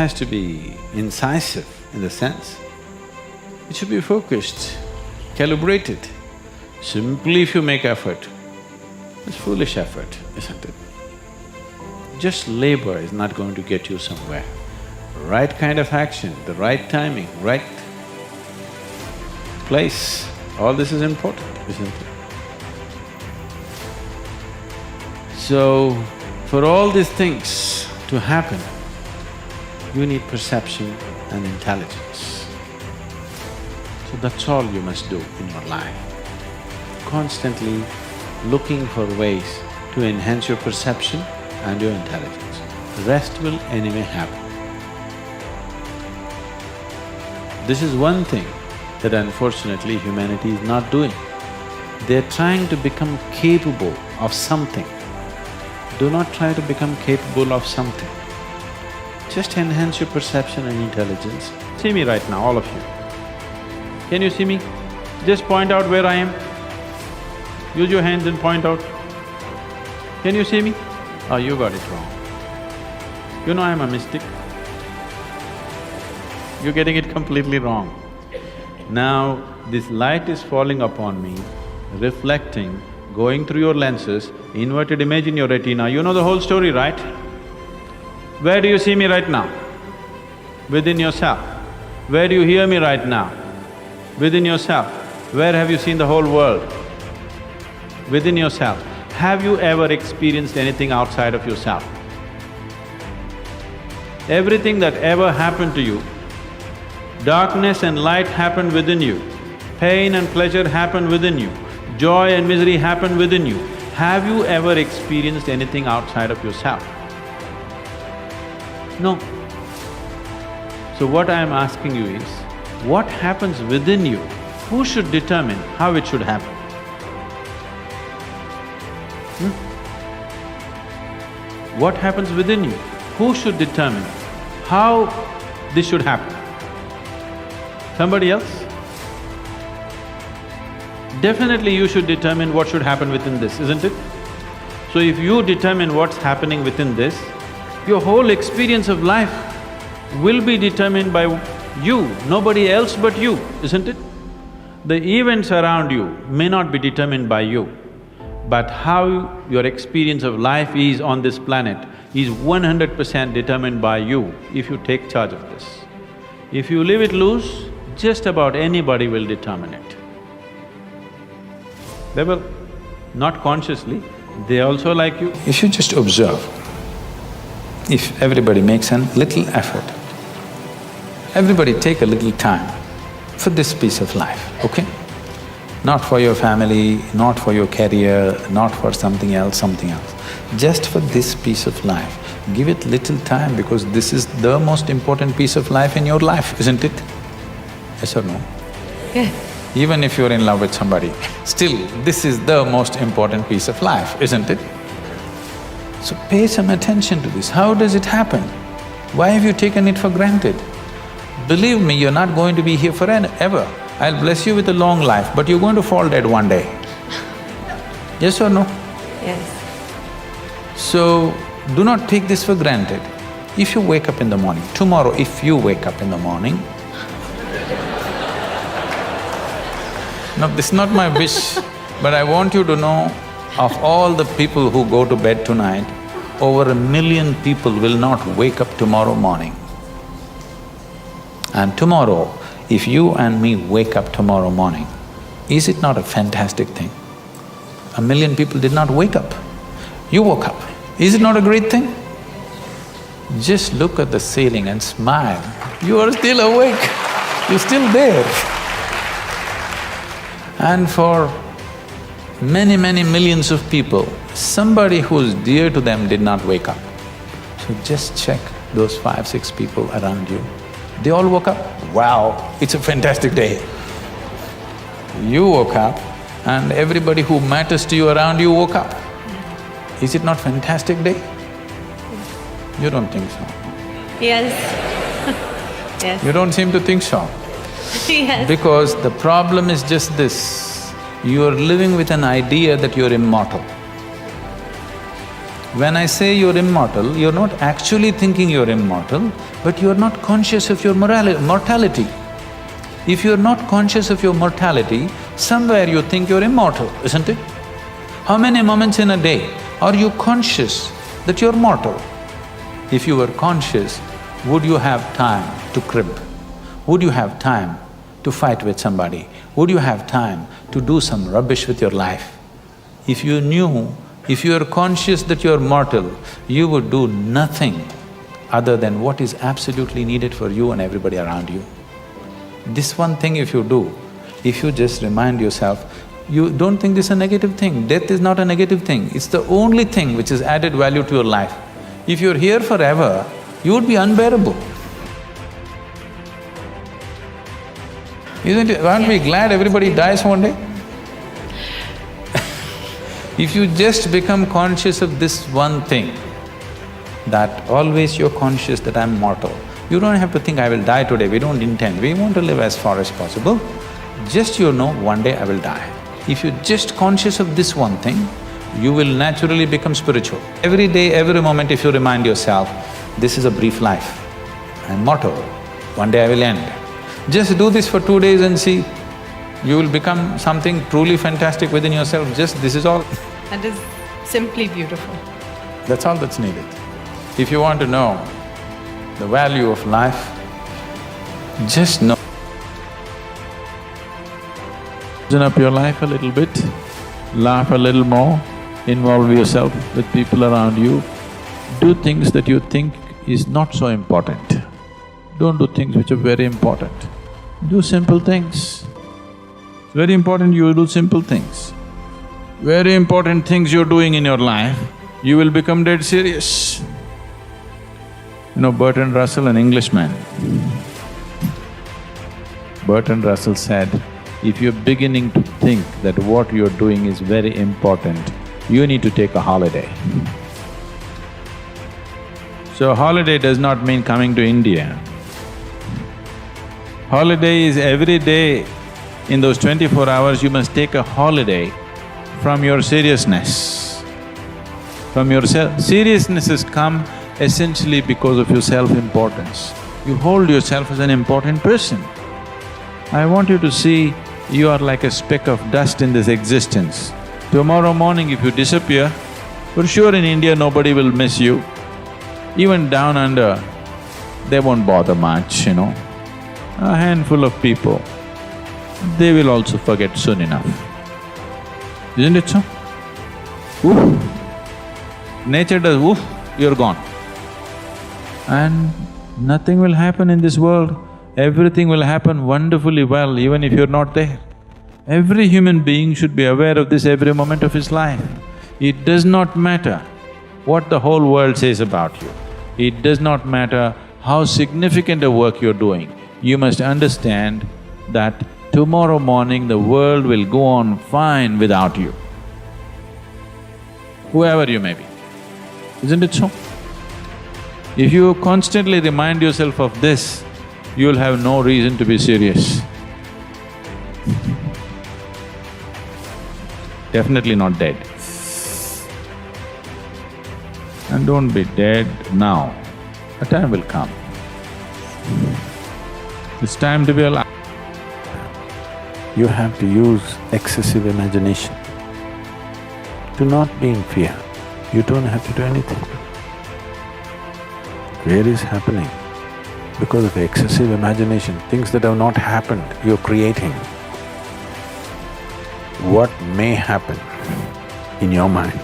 has to be incisive in the sense, it should be focused, calibrated. Simply if you make effort, it's foolish effort, isn't it? Just labor is not going to get you somewhere. Right kind of action, the right timing, right place, all this is important, isn't it? So, for all these things to happen, you need perception and intelligence. So that's all you must do in your life. Constantly looking for ways to enhance your perception and your intelligence. The rest will anyway happen. This is one thing that unfortunately humanity is not doing. They're trying to become capable of something. Do not try to become capable of something. Just enhance your perception and intelligence. See me right now, all of you. Can you see me? Just point out where I am. Use your hands and point out. Can you see me? Oh, you got it wrong. You know I'm a mystic. You're getting it completely wrong. Now, this light is falling upon me, reflecting, going through your lenses, inverted image in your retina, you know the whole story, right? Where do you see me right now? Within yourself. Where do you hear me right now? Within yourself. Where have you seen the whole world? Within yourself. Have you ever experienced anything outside of yourself? Everything that ever happened to you, darkness and light happened within you, pain and pleasure happened within you, joy and misery happened within you. Have you ever experienced anything outside of yourself? No. So what I am asking you is, what happens within you? Who should determine how it should happen? What happens within you? Who should determine how this should happen? Somebody else? Definitely you should determine what should happen within this, isn't it? So if you determine what's happening within this, your whole experience of life will be determined by you, nobody else but you, isn't it? The events around you may not be determined by you, but how your experience of life is on this planet is 100% determined by you if you take charge of this. If you leave it loose, just about anybody will determine it. They will, not consciously, they also like you. If you just observe, if everybody makes a little effort, everybody take a little time for this piece of life, okay? Not for your family, not for your career, not for something else, just for this piece of life. Give it little time because this is the most important piece of life in your life, isn't it? Yes or no? Yeah. Even if you're in love with somebody, still this is the most important piece of life, isn't it? So pay some attention to this. How does it happen? Why have you taken it for granted? Believe me, you're not going to be here forever. I'll bless you with a long life, but you're going to fall dead one day. Yes or no? Yes. So, do not take this for granted. If you wake up in the morning, tomorrow if you wake up in the morning, no, this is not my wish, but I want you to know, of all the people who go to bed tonight, over 1 million people will not wake up tomorrow morning. And tomorrow, if you and me wake up tomorrow morning, is it not a fantastic thing? 1 million people did not wake up, you woke up. Is it not a great thing? Just look at the ceiling and smile, you are still awake, you're still there. And for many, many millions of people, somebody who's dear to them did not wake up. So just check those 5, 6 people around you. They all woke up, wow, it's a fantastic day. You woke up and everybody who matters to you around you woke up. Is it not fantastic day? You don't think so? Yes. Yes. You don't seem to think so. Yes. Because the problem is just this, you are living with an idea that you're immortal. When I say you're immortal, you're not actually thinking you're immortal, but you're not conscious of your mortality. If you're not conscious of your mortality, somewhere you think you're immortal, isn't it? How many moments in a day are you conscious that you're mortal? If you were conscious, would you have time to crib? Would you have time to fight with somebody? Would you have time to do some rubbish with your life? If you knew, if you are conscious that you are mortal, you would do nothing other than what is absolutely needed for you and everybody around you. This one thing if you do, if you just remind yourself, you don't think this is a negative thing. Death is not a negative thing, it's the only thing which has added value to your life. If you're here forever, you would be unbearable. Isn't it? Aren't we glad everybody dies one day? If you just become conscious of this one thing, that always you're conscious that I'm mortal, you don't have to think I will die today, we don't intend, we want to live as far as possible. Just you know, one day I will die. If you're just conscious of this one thing, you will naturally become spiritual. Every day, every moment if you remind yourself, this is a brief life, I'm mortal, one day I will end. Just do this for 2 days and see, you will become something truly fantastic within yourself, just this is all. That is simply beautiful. That's all that's needed. If you want to know the value of life, just know. Loosen up your life a little bit, laugh a little more, involve yourself with people around you, do things that you think is not so important. Don't do things which are very important. Do simple things. It's very important you do simple things. Very important things you're doing in your life, you will become dead serious. You know, Bertrand Russell, an Englishman, Bertrand Russell said, if you're beginning to think that what you're doing is very important, you need to take a holiday. So holiday does not mean coming to India. Holiday is every day, in those 24 hours you must take a holiday from your seriousness. From your seriousness has come essentially because of your self-importance. You hold yourself as an important person. I want you to see you are like a speck of dust in this existence. Tomorrow morning if you disappear, for sure in India nobody will miss you. Even down under, they won't bother much, you know. A handful of people, they will also forget soon enough. Isn't it so? Woof. Nature does woof, you're gone. And nothing will happen in this world, everything will happen wonderfully well even if you're not there. Every human being should be aware of this every moment of his life. It does not matter what the whole world says about you. It does not matter how significant a work you're doing. You must understand that tomorrow morning the world will go on fine without you, whoever you may be. Isn't it so? If you constantly remind yourself of this, you'll have no reason to be serious. Definitely not dead. And don't be dead now, a time will come. It's time to be alive. You have to use excessive imagination. Do not be in fear. You don't have to do anything. Fear is happening because of excessive imagination. Things that have not happened, you're creating. What may happen in your mind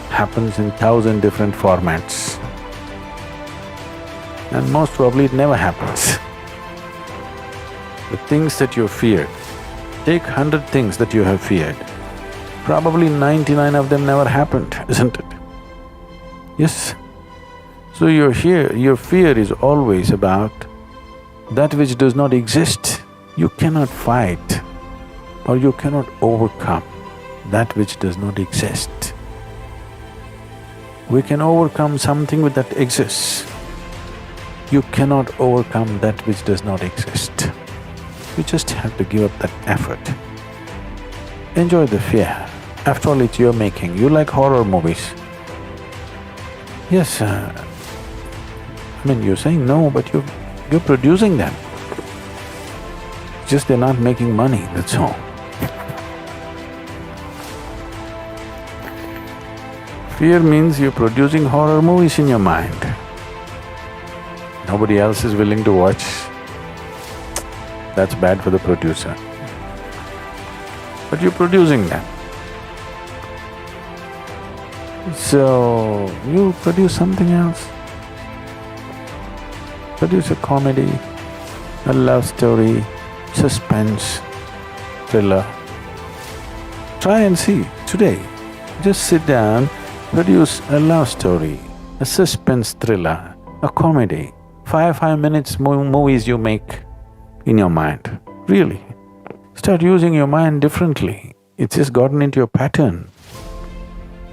happens in 1,000 different formats, and most probably it never happens. The things that you feared, take 100 things that you have feared, probably 99 of them never happened, isn't it? Yes. So your fear is always about that which does not exist. You cannot fight or you cannot overcome that which does not exist. We can overcome something that exists. You cannot overcome that which does not exist. You just have to give up that effort. Enjoy the fear. After all, it's your making. You like horror movies. Yes, I mean, you're saying no, but you're producing them. Just they're not making money, that's all. Fear means you're producing horror movies in your mind. Nobody else is willing to watch. That's bad for the producer. But you're producing them. So, you produce something else. Produce a comedy, a love story, suspense, thriller. Try and see, today. Just sit down, produce a love story, a suspense thriller, a comedy. 5 minutes movies you make in your mind, really. Start using your mind differently. It's just gotten into your pattern.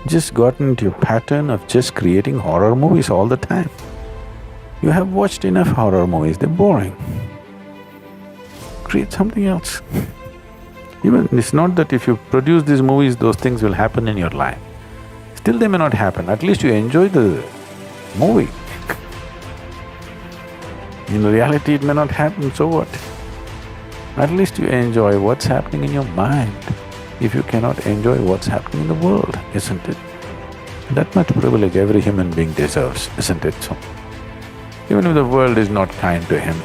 Just gotten into your pattern of just creating horror movies all the time. You have watched enough horror movies, they're boring. Create something else. Even it's not that if you produce these movies, those things will happen in your life. Still they may not happen, at least you enjoy the movie. In reality it may not happen, so what? At least you enjoy what's happening in your mind, if you cannot enjoy what's happening in the world, isn't it? That much privilege every human being deserves, isn't it so? Even if the world is not kind to him,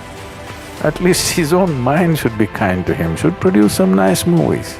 at least his own mind should be kind to him, should produce some nice movies.